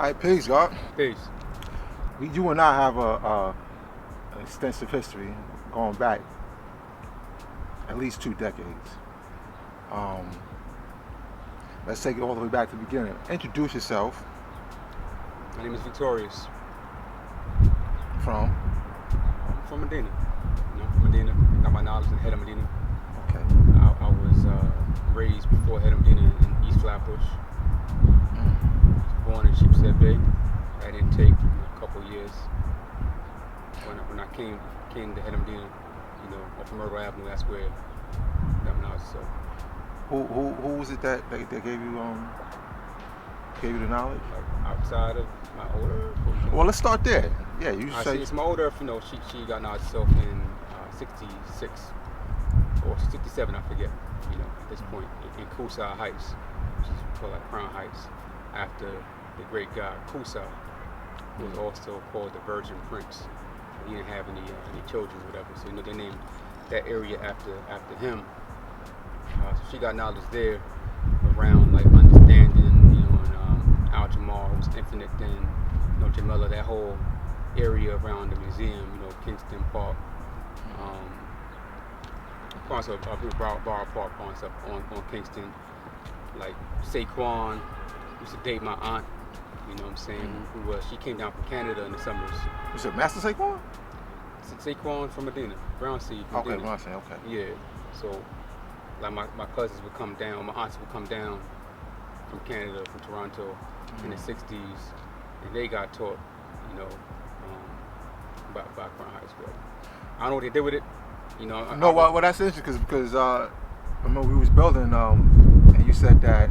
right, peace, God. Peace. You and I have an extensive history going back at least 2 decades. Let's take it all the way back to the beginning. Introduce yourself. My name is Victorious. From? I'm from Medina. I'm from Medina. Got my knowledge in Head of Medina. Okay. I was raised before Head of Medina in East Flatbush. Born in Sheepshead Bay. I didn't take a couple years. When I came to Head of Medina, off of Myrtle Avenue, that's where I got my knowledge. So. Who was it that gave you the knowledge? Like outside of my older. Well, let's start there. Yeah, you say it's my older. She got knowledge herself in 66 or 67, I forget. At this point in Kusa Heights, which is called like Crown Heights, after the great god Kusa, who was also called the Virgin Prince. He didn't have any children or whatever, so they named that area after him. So she got knowledge there around like understanding, and Al Jamal, who was infinite then, Jamila, that whole area around the museum, Kingston Park, parts of Borough Park, parts up on Kingston, like Saquon used to date my aunt, she came down from Canada in the summers. Was it Master Saquon? Saquon from Medina, Brown Seed. Okay, Brown Seed, okay. Yeah, so like my cousins would come down, my aunts would come down from Canada, from Toronto in the 60s, and they got taught, about Crown Heights. But I don't know what they did with it. Well, that's interesting because I remember we was building, and you said that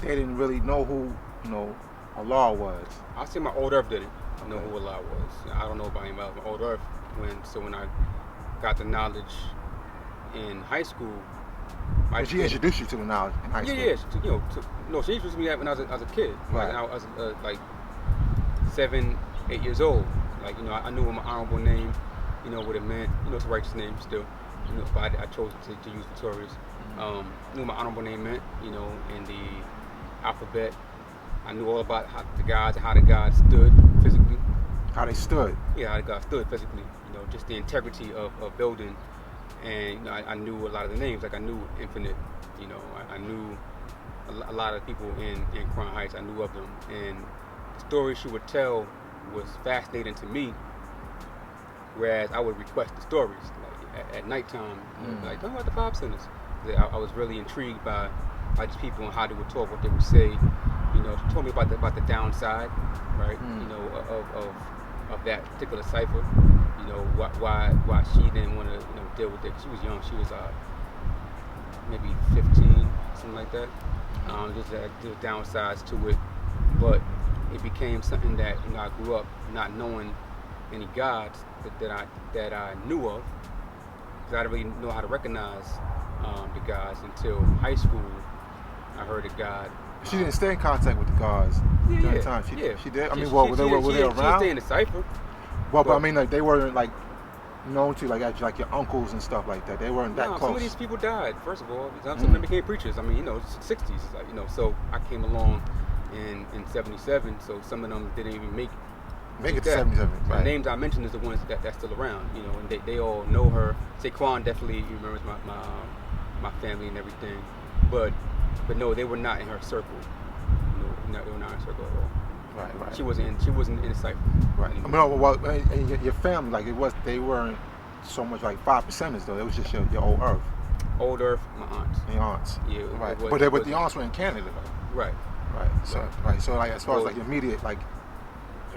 they didn't really know who, Allah was. I say my old Earth did it. I know who Allah was. I don't know about anybody else. My old Earth, when I got the knowledge in high school. But she introduced you to the knowledge in high school. Yeah. She introduced me when I was a kid. Right. When I was like 7, 8 years old. Like I knew my honorable name. What it meant. It's a righteous name still. But I chose to use Victorious. Knew what my honorable name meant. In the alphabet. I knew all about how the gods stood physically. How they stood? Yeah, how the gods stood physically. Just the integrity of building. And I knew a lot of the names. Like I knew Infinite. I knew a lot of people in Crown Heights. I knew of them. And the stories she would tell was fascinating to me. Whereas I would request the stories like at nighttime. Like, tell me about the 5 centers. I was really intrigued by these people and how they would talk, what they would say. She told me about the downside, right? Of that particular cipher. Why she didn't want to deal with it. She was young. She was maybe 15, something like that. There were downsides to it, but it became something that I grew up not knowing any gods that I knew of, because I didn't really know how to recognize the gods until high school. I heard a god. She didn't stay in contact with the gods during the time. She did. I mean, were they around? She didn't stay in the cipher. Well, but I mean, like they weren't like known to like your uncles and stuff like that. They weren't that close. Some of these people died. First of all, some of them became preachers. I mean, 60s. So I came along in 77. So some of them didn't even make it to 77. Right. The names I mentioned is the ones that's still around. And they all know her. Saquon definitely remembers my family and everything. But no, they were not in her circle. They were not in her circle at all. Right. She wasn't in the cipher. Right. I mean, well, your family, like they weren't so much like 5%ers though. It was just your old Earth. Old Earth, my aunts. Your aunts. Yeah. Right. But the aunts were in Canada though. Right. So like as far as like immediate like.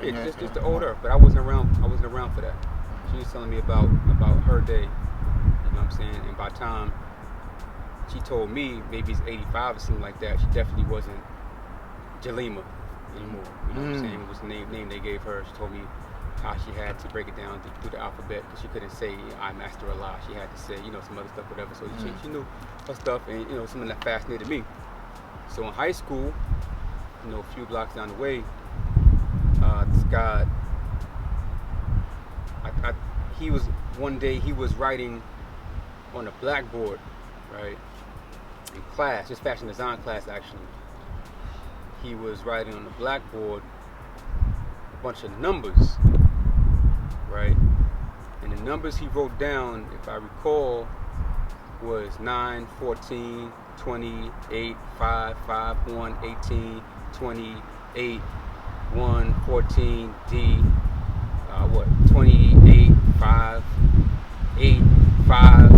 Yeah, just the old Earth. But I wasn't around for that. She was telling me about her day. You know what I'm saying? And by the time she told me, maybe it's 85 or something like that, she definitely wasn't Jalima anymore. You know what I'm saying? It was the name they gave her. She told me how she had to break it down through the alphabet, because she couldn't say I master Allah. She had to say some other stuff, whatever. So she knew her stuff, and something that fascinated me. So in high school, a few blocks down the way, this guy, one day he was writing on a blackboard, right, in class, just fashion design class actually. he was writing on the blackboard a bunch of numbers, right? And the numbers he wrote down, if I recall, was 9, 14, 20, 8, 5, 5, 1, 18, 20, 8, 1, 14, D, 28, 5, 8, 5,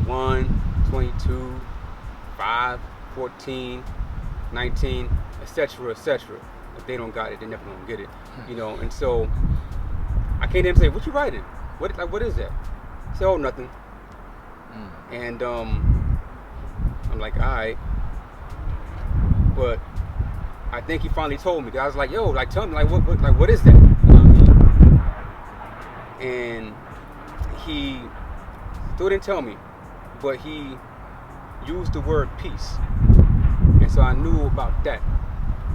1, 22, 5, 14, 19, etc., etc. If they don't got it, they're never gonna get it, you know. And so I came to him and said, "What you writing? What is that?" He said, "Oh, nothing." And I'm like, "All right," but I think he finally told me. 'Cause I was like, "Yo, like, tell me, like, what is that?" You know what I mean? And he still didn't tell me, but he used the word peace, and so I knew about that.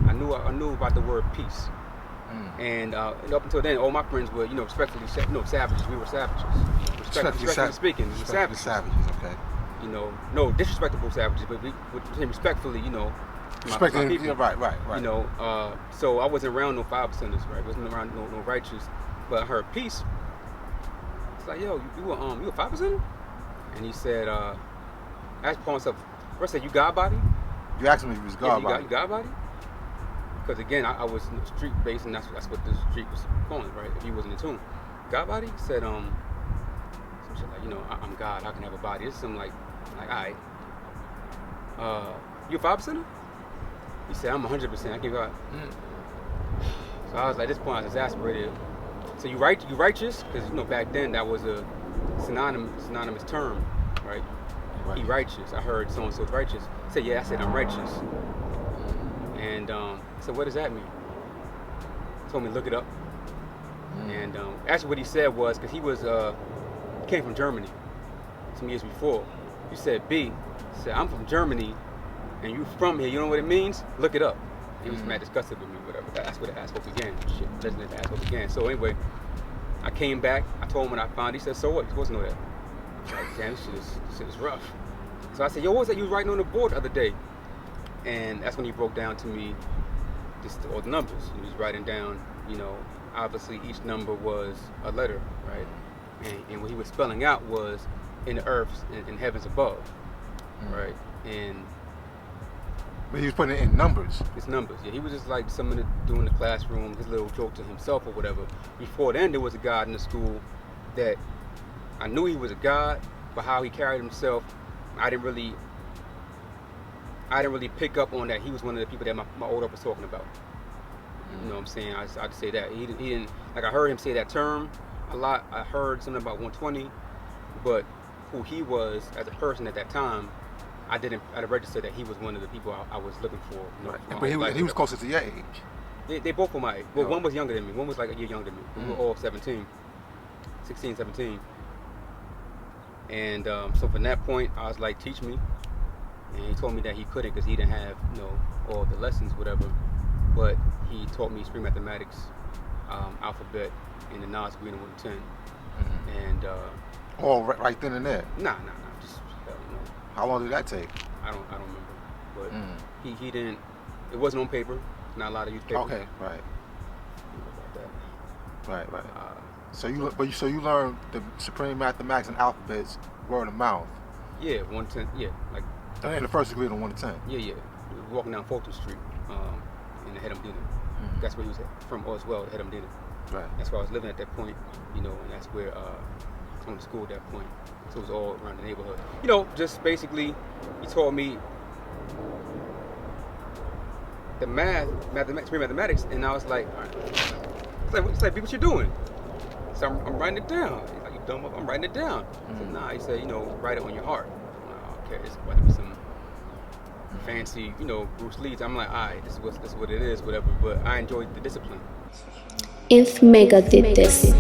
I knew about the word peace. And up until then, all my friends were, respectfully, savages. We were savages. Respectfully speaking, we were savages. Okay. No disrespectful savages, but we respectfully, my people. Yeah, right. So I wasn't around no 5%ers, right? I wasn't around no righteous, but I heard peace. It's like, yo, you a 5%er? And he said, I asked Paul himself, first I said, you God body? You asked him if he was God body. You God body? Because again, I was in the street based, and that's what the street was calling, right? If he wasn't in tune. God body? He said, some shit like, I'm God, how can I have a body? This is something like, all right. You a 5%er? He said, I'm 100%, I give God. So I was like, at this point, I was exasperated. So you righteous? Because, back then, that was a synonymous term, right? He righteous. I heard so-and-so's righteous. He said, yeah, I said, I'm righteous. And I said, what does that mean? He told me to look it up. And actually what he said was, because he came from Germany some years before. He said, he said, I'm from Germany, and you from here, you know what it means? Look it up. He was mad disgusted with me, whatever. That's where the asshole began. Shit, legendary asshole began. So anyway, I came back, I told him what I found. He said, so what? You're supposed to know that. I was like, damn, this shit is rough. So I said, yo, what was that you was writing on the board the other day? And that's when he broke down to me just all the numbers. He was writing down, obviously each number was a letter, right? And what he was spelling out was in the earths and in heavens above, right? And but he was putting it in numbers. It's numbers, yeah. He was just like someone to do in the classroom, his little joke to himself or whatever. Before then, there was a God in the school that I knew he was a God, but how he carried himself, I didn't really pick up on that. He was one of the people that my older was talking about. You know what I'm saying? I'd say that. He didn't, like I heard him say that term a lot. I heard something about 120, but who he was as a person at that time, I didn't register that he was one of the people I was looking for. But he was closer to your age. They both were my age. Well, one was younger than me. One was like a year younger than me. We were all 16, 17. And so from that point, I was like, teach me. And he told me that he couldn't because he didn't have, all the lessons, whatever. But he taught me street mathematics, alphabet, and the Nas Green and 1 to 10. And all right then and there. Nah. Just hell no. How long did that take? I don't remember. But he didn't. It wasn't on paper. Not a lot of use paper. Okay, right. About that. Right. So you learned the supreme mathematics and alphabets word of mouth. Yeah, 1 to 10. Yeah, like. In the first degree on 1 to 10. Yeah. Walking down Fulton Street in the Hedam Dina. That's where he was from as well, the Hedam Dina. Right. That's where I was living at that point, and that's where I went to school at that point. So it was all around the neighborhood. Just basically, he taught me the mathematics, and I was like, all right. It's like, what you doing? So I'm writing it down. He's like, you dumb, I'm writing it down. I said, nah. He said, write it on your heart. It's about to be some fancy, Bruce Lee's. I'm like, all right, this is what it is, whatever. But I enjoyed the discipline. INFMEGA did this.